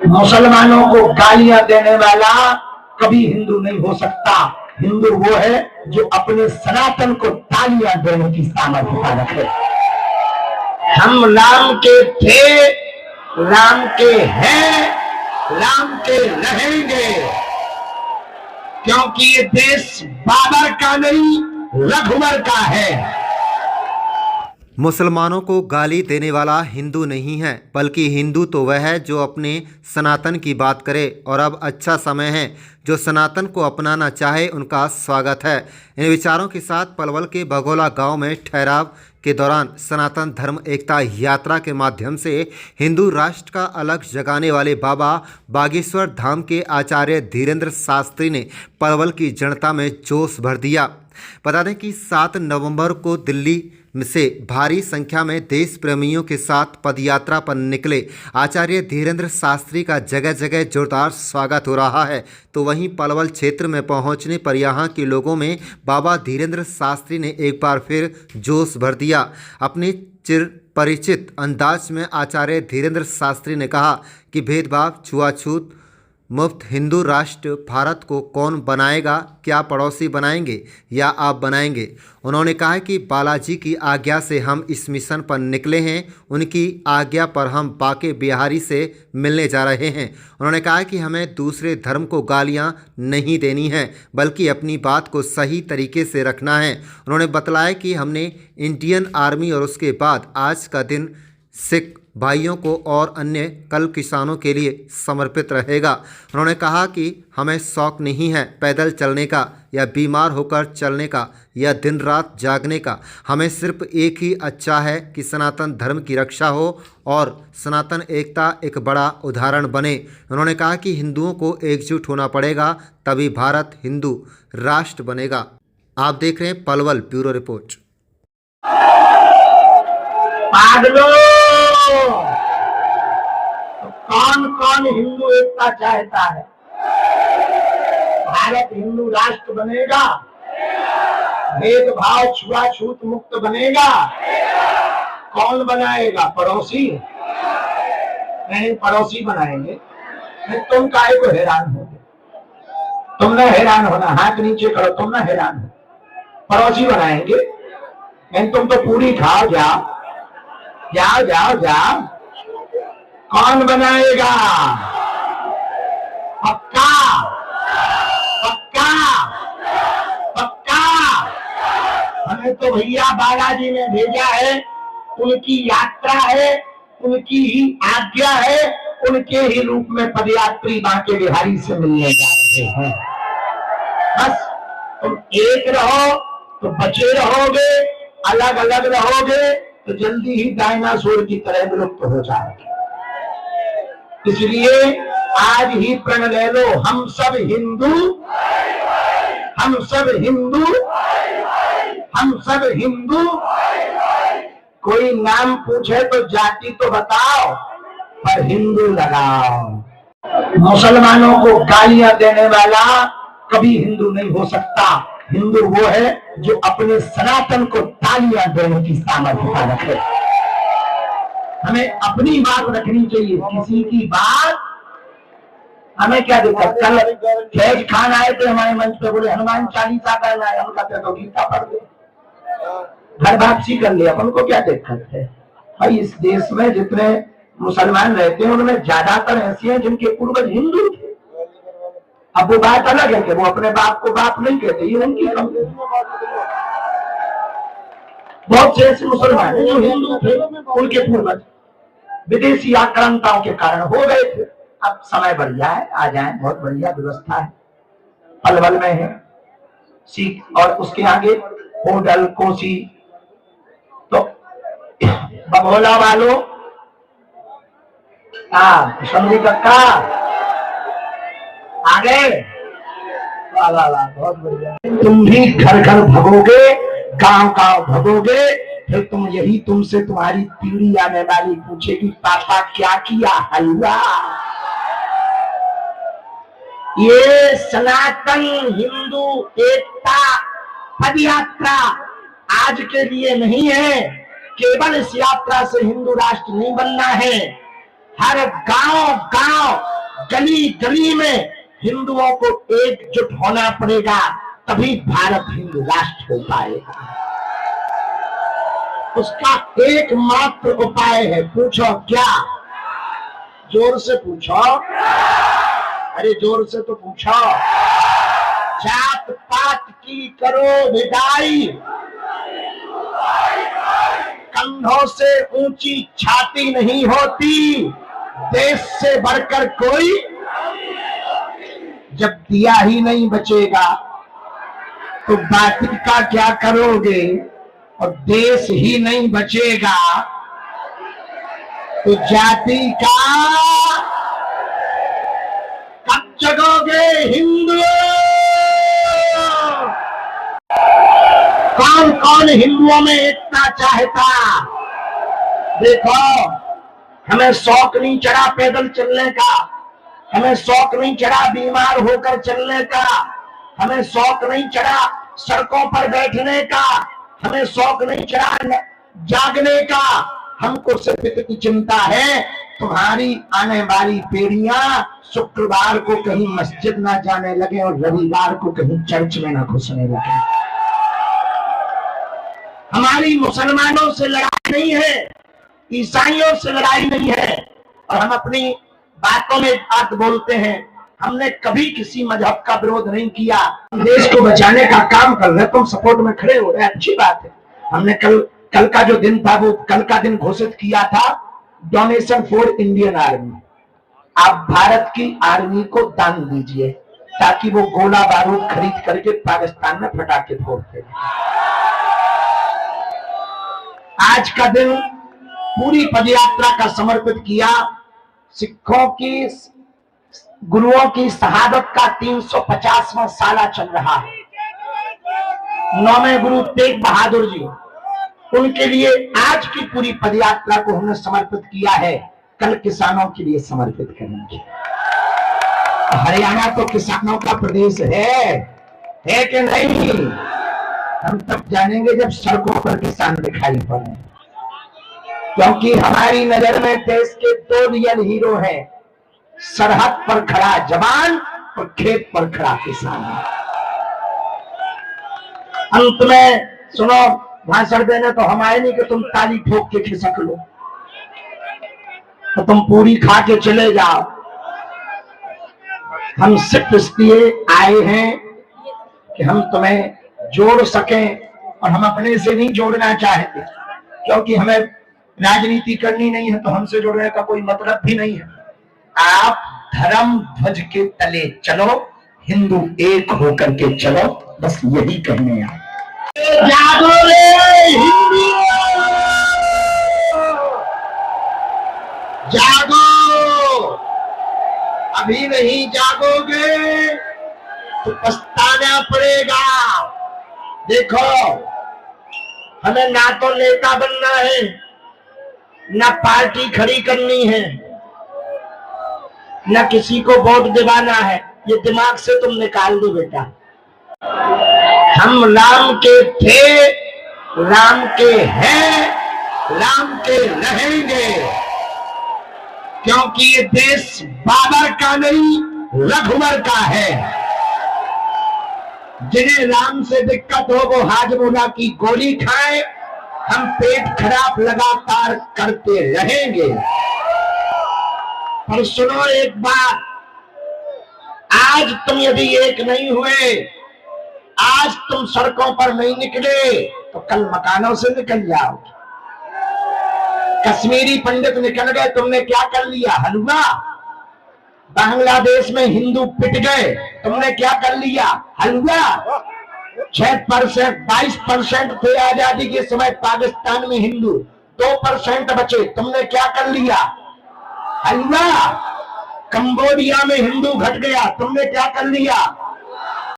मुसलमानों को गालियां देने वाला कभी हिंदू नहीं हो सकता। हिंदू वो है जो अपने सनातन को तालियां देने की सामर्थ्य रखे। हम राम के थे, राम के हैं, राम के रहेंगे, क्योंकि ये देश बाबर का नहीं रघुवर का है। मुसलमानों को गाली देने वाला हिंदू नहीं है, बल्कि हिंदू तो वह है जो अपने सनातन की बात करे। और अब अच्छा समय है, जो सनातन को अपनाना चाहे उनका स्वागत है। इन विचारों के साथ पलवल के बघोला गांव में ठहराव के दौरान सनातन धर्म एकता यात्रा के माध्यम से हिंदू राष्ट्र का अलग जगाने वाले बाबा बागेश्वर धाम के आचार्य धीरेन्द्र शास्त्री ने पलवल की जनता में जोश भर दिया। बता दें कि 7 नवंबर को दिल्ली से भारी संख्या में देश प्रेमियों के साथ पदयात्रा पर निकले आचार्य धीरेन्द्र शास्त्री का जगह जगह जोरदार स्वागत हो रहा है। तो वहीं पलवल क्षेत्र में पहुंचने पर यहां के लोगों में बाबा धीरेन्द्र शास्त्री ने एक बार फिर जोश भर दिया। अपने चिर परिचित अंदाज में आचार्य धीरेन्द्र शास्त्री ने कहा कि भेदभाव, छुआछूत मुफ्त हिंदू राष्ट्र भारत को कौन बनाएगा? क्या पड़ोसी बनाएंगे या आप बनाएंगे? उन्होंने कहा कि बालाजी की आज्ञा से हम इस मिशन पर निकले हैं, उनकी आज्ञा पर हम बाके बिहारी से मिलने जा रहे हैं। उन्होंने कहा कि हमें दूसरे धर्म को गालियां नहीं देनी हैं, बल्कि अपनी बात को सही तरीके से रखना है। उन्होंने बतलाया कि हमने इंडियन आर्मी और उसके बाद आज का दिन सिख भाइयों को और अन्य कल किसानों के लिए समर्पित रहेगा। उन्होंने कहा कि हमें शौक नहीं है पैदल चलने का या बीमार होकर चलने का या दिन रात जागने का। हमें सिर्फ एक ही अच्छा है कि सनातन धर्म की रक्षा हो और सनातन एकता एक बड़ा उदाहरण बने। उन्होंने कहा कि हिंदुओं को एकजुट होना पड़ेगा, तभी भारत हिंदू राष्ट्र बनेगा। आप देख रहे हैं पलवल ब्यूरो रिपोर्ट। तो कौन कौन हिंदू एकता चाहता है? भारत हिंदू राष्ट्र बनेगा, भेदभाव छुआछूत मुक्त बनेगा। कौन बनाएगा? पड़ोसी नहीं, पड़ोसी बनाएंगे। नहीं, तुम काहे को हैरान हो? तुम ना हैरान होना, हाथ नीचे करो, तुम ना हैरान हो। पड़ोसी बनाएंगे। नहीं, तुम तो पूरी खाओ, जाओ जाओ जाओ जाओ। कौन बनाएगा? पक्का पक्का पक्का। हमें तो भैया बालाजी ने भेजा है, उनकी यात्रा है, उनकी ही आज्ञा है, उनके ही रूप में पदयात्री बांके बिहारी से मिलने जा रहे हैं। बस तुम एक रहो तो बचे रहोगे, अलग अलग रहोगे तो जल्दी ही डायनासोर की तरह विलुप्त हो जाएगी। इसलिए आज ही प्रण ले लो, हम सब हिंदू, हम सब हिंदू, हम सब हिंदू। कोई नाम पूछे तो जाति तो बताओ, पर हिंदू लगाओ। मुसलमानों को गालियां देने वाला कभी हिंदू नहीं हो सकता। हिंदू वो है जो अपने सनातन को तालियां देने की सामर्थ्य रखे। हमें अपनी बात रखनी चाहिए, किसी की बात हमें क्या दिक्कत। कल फैज खान आए थे हमारे मंच पे, बोले हनुमान चालीसा करना है, हम कहते तो गीता पढ़ लो, घर वापसी कर लिया, उनको क्या दिक्कत है भाई। इस देश में जितने मुसलमान रहते हैं उनमें ज्यादातर ऐसे हैं जिनके पूर्वज हिंदू थे। अब वो बात अलग है कि वो अपने बाप को बाप नहीं कहते, ये उनकी कमी। बहुत से ऐसे मुसलमान हैं जो हिंदू थे, उनके पूर्वज विदेशी आक्रांताओं के कारण हो गए थे। अब समय बढ़िया है, आ जाए, बहुत बढ़िया व्यवस्था है, पलवल में है सीख और उसके आगे होडल कोसी। तो बघोला वालों, समझी कक्का आ गए, बहुत बढ़िया। तुम भी घर घर भगोगे, गांव गांव भगोगे, फिर तुमसे तुम्हारी पीढ़ी आने वाली पूछेगी पापा क्या किया हलवा। ये सनातन हिंदू एकता पदयात्रा आज के लिए नहीं है। केवल इस यात्रा से हिंदू राष्ट्र नहीं बनना है। हर गांव गांव गली गली में हिंदुओं को एकजुट होना पड़ेगा, तभी भारत हिंदू राष्ट्र हो पाएगा। उसका एकमात्र उपाय है, पूछो क्या? जोर से पूछो, अरे जोर से तो पूछो। जात पात की करो विदाई, कंधों से ऊंची छाती नहीं होती, देश से बढ़कर कोई। जब दिया ही नहीं बचेगा तो बाकी का क्या करोगे? और देश ही नहीं बचेगा तो जाति का कब जगोगे हिंदू? कौन कौन हिंदुओं में एकता चाहता? देखो, हमें शौक नहीं चढ़ा पैदल चलने का, हमें शौक नहीं चढ़ा बीमार होकर चलने का, हमें शौक नहीं चढ़ा सड़कों पर बैठने का, हमें शौक नहीं चढ़ा जागने का। हमको सिर्फ इतनी चिंता है तुम्हारी आने वाली पीढ़ियां शुक्रवार को कहीं मस्जिद ना जाने लगे और रविवार को कहीं चर्च में ना घुसने लगे। हमारी मुसलमानों से लड़ाई नहीं है, ईसाइयों से लड़ाई नहीं है। और हम अपनी बातों में बात बोलते हैं, हमने कभी किसी मजहब का विरोध नहीं किया। देश को बचाने का काम कर रहे, तुम सपोर्ट में खड़े हो रहे, अच्छी बात है। हमने कल का जो दिन था वो कल का दिन घोषित किया था डोनेशन फॉर इंडियन आर्मी। आप भारत की आर्मी को दान दीजिए ताकि वो गोला बारूद खरीद करके पाकिस्तान में पटाखे फोड़ते। आज का दिन पूरी पदयात्रा का समर्पित किया सिखों की गुरुओं की शहादत का 350वां साला चल रहा है। 9वें गुरु तेग बहादुर जी, उनके लिए आज की पूरी पदयात्रा को हमने समर्पित किया है। कल किसानों के लिए समर्पित करेंगे। हरियाणा तो किसानों का प्रदेश है कि नहीं? हम तब जानेंगे जब सड़कों पर किसान दिखाई पड़े, क्योंकि हमारी नजर में देश के 2 रियल हीरो हैं, सरहद पर खड़ा जवान और खेत पर खड़ा किसान। अंत में सुनो, भाषण देने तो हम आए नहीं कि तुम ताली ठोक के खिसक लो, तो तुम पूरी खा के चले जाओ। हम सिर्फ इसलिए आए हैं कि हम तुम्हें जोड़ सकें, और हम अपने से नहीं जोड़ना चाहते, क्योंकि हमें राजनीति करनी नहीं है, तो हमसे जोड़ने का कोई मतलब भी नहीं है। आप धर्म ध्वज के तले चलो, हिंदू एक होकर के चलो, बस यही कहने आए। जागो रे हिंदू, जागो, अभी नहीं जागोगे तो पछताना पड़ेगा। देखो, हमें ना तो नेता बनना है, ना पार्टी खड़ी करनी है, ना किसी को वोट दिलाना है। ये दिमाग से तुम निकाल दो बेटा। हम राम के थे, राम के हैं, राम के रहेंगे, क्योंकि ये देश बाबर का नहीं रघुवर का है। जिन्हें राम से दिक्कत हो वो हाजमोला की गोली खाएं, हम पेट खराब लगातार करते रहेंगे। पर सुनो एक बात, आज तुम यदि एक नहीं हुए, आज तुम सड़कों पर नहीं निकले, तो कल मकानों से निकल जाओगे। कश्मीरी पंडित निकल गए, तुमने क्या कर लिया? हलवा। बांग्लादेश में हिंदू पिट गए, तुमने क्या कर लिया? हलवा। 6%, 22% थे आजादी के समय पाकिस्तान में हिंदू, 2% बचे, तुमने क्या कर लिया? हलवा। कंबोडिया में हिंदू घट गया, तुमने क्या कर लिया?